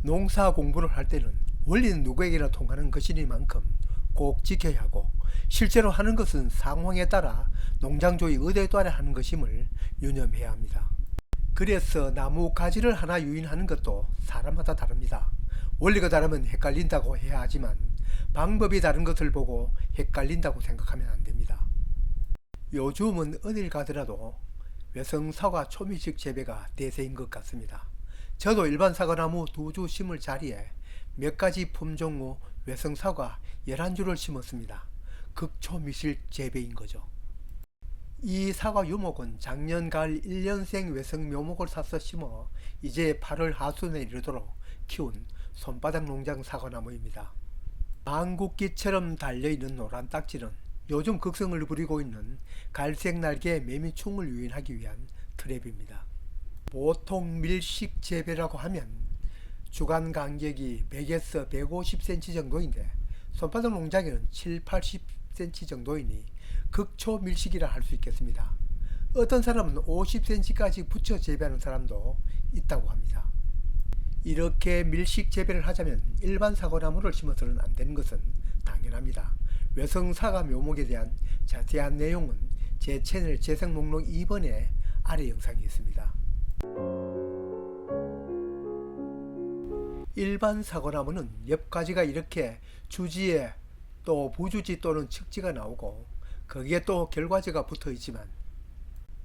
농사 공부를 할 때는 원리는 누구에게나 통하는 것이니만큼 꼭 지켜야 하고, 실제로 하는 것은 상황에 따라 농장주의 의도에 따라 하는 것임을 유념해야 합니다. 그래서 나무 가지를 하나 유인하는 것도 사람마다 다릅니다. 원리가 다르면 헷갈린다고 해야 하지만 방법이 다른 것을 보고 헷갈린다고 생각하면 안 됩니다. 요즘은 어딜 가더라도 외성사과 초미식 재배가 대세인 것 같습니다. 저도 일반 사과나무 2주 심을 자리에 몇 가지 품종 후 외성사과 11주를 심었습니다. 극초미실 재배인 거죠. 이 사과 유목은 작년 가을 1년생 외성 묘목을 사서 심어 이제 8월 하순에 이르도록 키운 손바닥 농장 사과나무입니다. 망국기처럼 달려있는 노란 딱지는 요즘 극성을 부리고 있는 갈색 날개 매미충을 유인하기 위한 트랩입니다. 보통 밀식 재배라고 하면 주간 간격이 100에서 150cm 정도인데 손바닥 농장에는 7, 80cm 정도이니 극초 밀식이라 할 수 있겠습니다. 어떤 사람은 50cm까지 붙여 재배하는 사람도 있다고 합니다. 이렇게 밀식 재배를 하자면 일반 사과나무를 심어서는 안 되는 것은 당연합니다. 외성사과 묘목에 대한 자세한 내용은 제 채널 재생 목록 2번에 아래 영상이 있습니다. 일반 사과나무는 옆가지가 이렇게 주지에 또 부주지 또는 측지가 나오고 거기에 또 결과지가 붙어 있지만,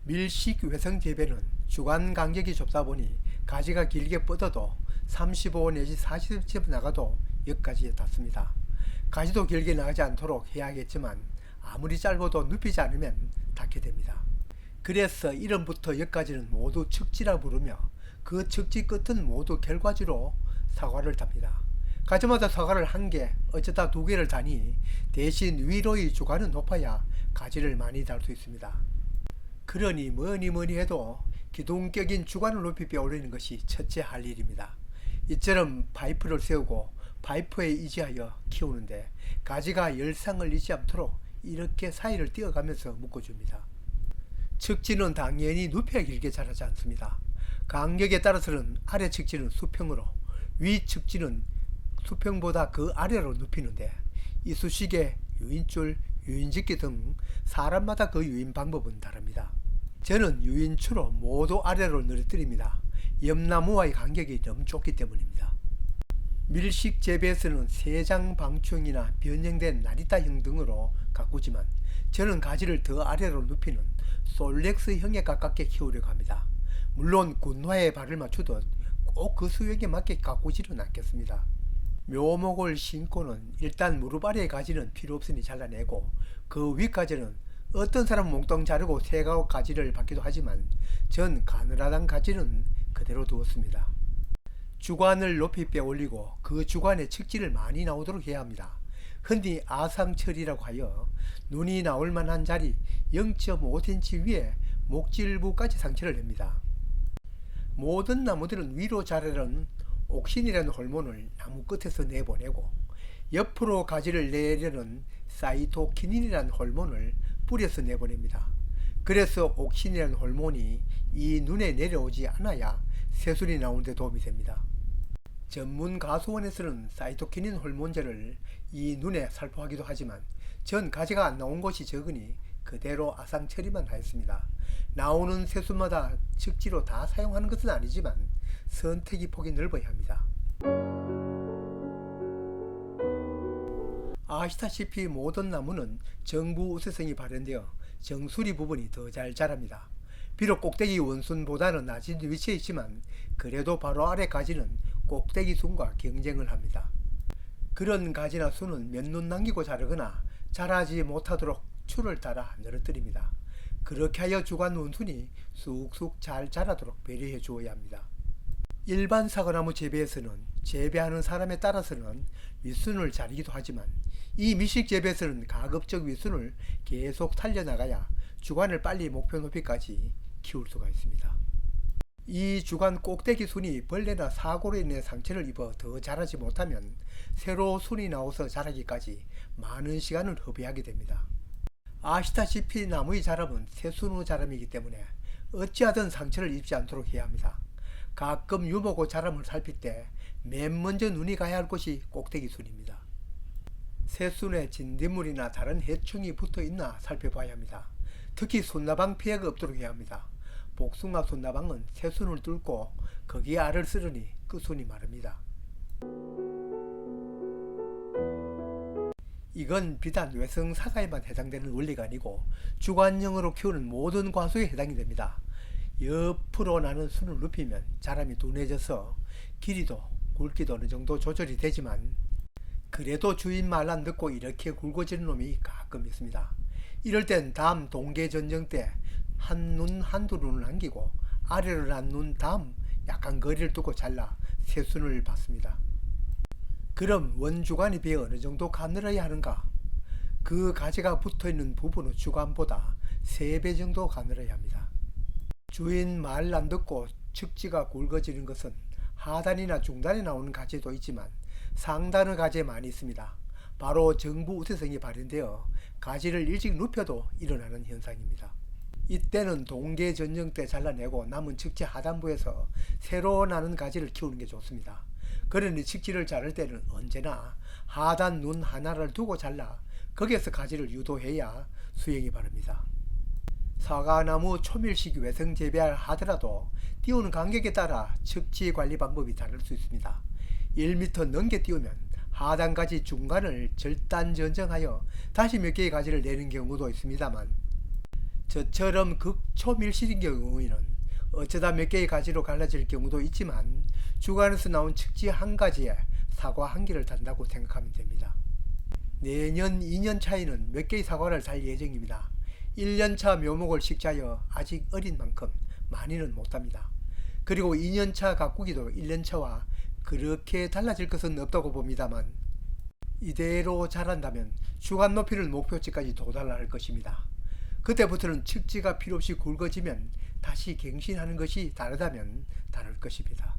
밀식 외성 재배는 주간 간격이 좁다 보니 가지가 길게 뻗어도 35 내지 40cm 나가도 옆가지에 닿습니다. 가지도 길게 나가지 않도록 해야겠지만 아무리 짧아도 눕히지 않으면 닿게 됩니다. 그래서 이름부터 옆가지는 모두 측지라 부르며 그 측지 끝은 모두 결과지로 사과를 답니다. 가지마다 사과를 1개, 어쩌다 2개를 다니 대신 위로의 주간은 높아야 가지를 많이 달 수 있습니다. 그러니 뭐니 해도 기둥격인 주간을 높이 빼올리는 것이 첫째 할 일입니다. 이처럼 파이프를 세우고 파이프에 의지하여 키우는데 가지가 열상을 잃지 않도록 이렇게 사이를 띄어가면서 묶어줍니다. 측지는 당연히 눕혀야 길게 자라지 않습니다. 간격에 따라서는 아래 측지는 수평으로, 위 측지는 수평보다 그 아래로 눕히는데 이쑤시개, 유인줄, 유인집기 등 사람마다 그 유인 방법은 다릅니다. 저는 유인추로 모두 아래로 늘어뜨립니다. 옆나무와의 간격이 너무 좁기 때문입니다. 밀식 재배에서는 세장 방추형이나 변형된 나리타형 등으로 가꾸지만 저는 가지를 더 아래로 눕히는 솔렉스형에 가깝게 키우려고 합니다. 물론 군화에 발을 맞추듯 꼭 그 수형에 맞게 가꾸지는 않겠습니다. 묘목을 심고는 일단 무릎 아래의 가지는 필요 없으니 잘라내고 그 위까지는 어떤 사람은 몽땅 자르고 새가 가지를 받기도 하지만 전 가느라단 가지는 그대로 두었습니다. 주관을 높이 빼올리고 그 주관에 측지를 많이 나오도록 해야 합니다. 흔히 아상철이라고 하여 눈이 나올 만한 자리 0.5cm 위에 목질부까지 상처를 냅니다. 모든 나무들은 위로 자라는 옥신이라는 호르몬을 나무 끝에서 내보내고 옆으로 가지를 내려는 사이토키닌이라는 호르몬을 뿌려서 내보냅니다. 그래서 옥신이라는 호르몬이 이 눈에 내려오지 않아야 새순이 나오는 데 도움이 됩니다. 전문 가수원에서는 사이토키닌 호르몬제를 이 눈에 살포하기도 하지만 전 가지가 안 나온 곳이 적으니 그대로 아상 처리만 하였습니다. 나오는 새순마다 측지로 다 사용하는 것은 아니지만 선택의 폭이 넓어야 합니다. 아시다시피 모든 나무는 정부 우세성이 발현되어 정수리 부분이 더 잘 자랍니다. 비록 꼭대기 원순보다는 낮은 위치에 있지만 그래도 바로 아래 가지는 꼭대기 순과 경쟁을 합니다. 그런 가지나 순은 몇 눈 남기고 자르거나 자라지 못하도록 추를 달아 늘어뜨립니다. 그렇게 하여 주간 원순이 쑥쑥 잘 자라도록 배려해 주어야 합니다. 일반 사과나무 재배에서는 재배하는 사람에 따라서는 윗순을 자르기도 하지만 이 밀식 재배에서는 가급적 윗순을 계속 살려나가야 주간을 빨리 목표 높이까지 키울 수가 있습니다. 이 주간 꼭대기 순이 벌레나 사고로 인해 상처를 입어 더 자라지 못하면 새로 순이 나와서 자라기까지 많은 시간을 허비하게 됩니다. 아시다시피 나무의 자람은 새순의 자람이기 때문에 어찌하든 상처를 입지 않도록 해야 합니다. 가끔 유모고 자람을 살필 때 맨 먼저 눈이 가야 할 곳이 꼭대기순입니다. 새순에 진딧물이나 다른 해충이 붙어 있나 살펴봐야 합니다. 특히 순나방 피해가 없도록 해야 합니다. 복숭아 순나방은 새순을 뚫고 거기에 알을 쓰르니 끝순이 마릅니다. 이건 비단 외성 사과에만 해당되는 원리가 아니고 주관형으로 키우는 모든 과수에 해당이 됩니다. 옆으로 나는 순을 눕히면 자람이 둔해져서 길이도 굵기도 어느 정도 조절이 되지만 그래도 주인 말 안 듣고 이렇게 굵어지는 놈이 가끔 있습니다. 이럴 땐 다음 동계전쟁 때 한 눈 한두 눈을 남기고 아래로 난 눈 다음 약간 거리를 두고 잘라 새순을 받습니다. 그럼 원주관에 비해 어느 정도 가늘어야 하는가? 그 가지가 붙어있는 부분의 주관보다 3배 정도 가늘어야 합니다. 주인 말 안 듣고 측지가 굵어지는 것은 하단이나 중단에 나오는 가지도 있지만 상단의 가지에 많이 있습니다. 바로 정부 우세성이 발현되어 가지를 일찍 눕혀도 일어나는 현상입니다. 이때는 동계전쟁 때 잘라내고 남은 측지 하단부에서 새로 나는 가지를 키우는 게 좋습니다. 그러니 측지를 자를 때는 언제나 하단 눈 하나를 두고 잘라 거기에서 가지를 유도해야 수행이 바릅니다. 사과나무 초밀식 외성 재배를 하더라도 띄우는 간격에 따라 측지 관리 방법이 다를 수 있습니다. 1m 넘게 띄우면 하단가지 중간을 절단 전정하여 다시 몇 개의 가지를 내는 경우도 있습니다만 저처럼 극초밀실인 경우에는 어쩌다 몇 개의 가지로 갈라질 경우도 있지만 주관에서 나온 측지 한 가지에 사과 한 개를 단다고 생각하면 됩니다. 내년 2년 차에는 몇 개의 사과를 달 예정입니다. 1년차 묘목을 식자여 아직 어린 만큼 많이는 못합니다. 그리고 2년차 가꾸기도 1년차와 그렇게 달라질 것은 없다고 봅니다만 이대로 자란다면 주관 높이를 목표치까지 도달할 것입니다. 그때부터는 측지가 필요없이 굵어지면 다시 갱신하는 것이 다르다면 다를 것입니다.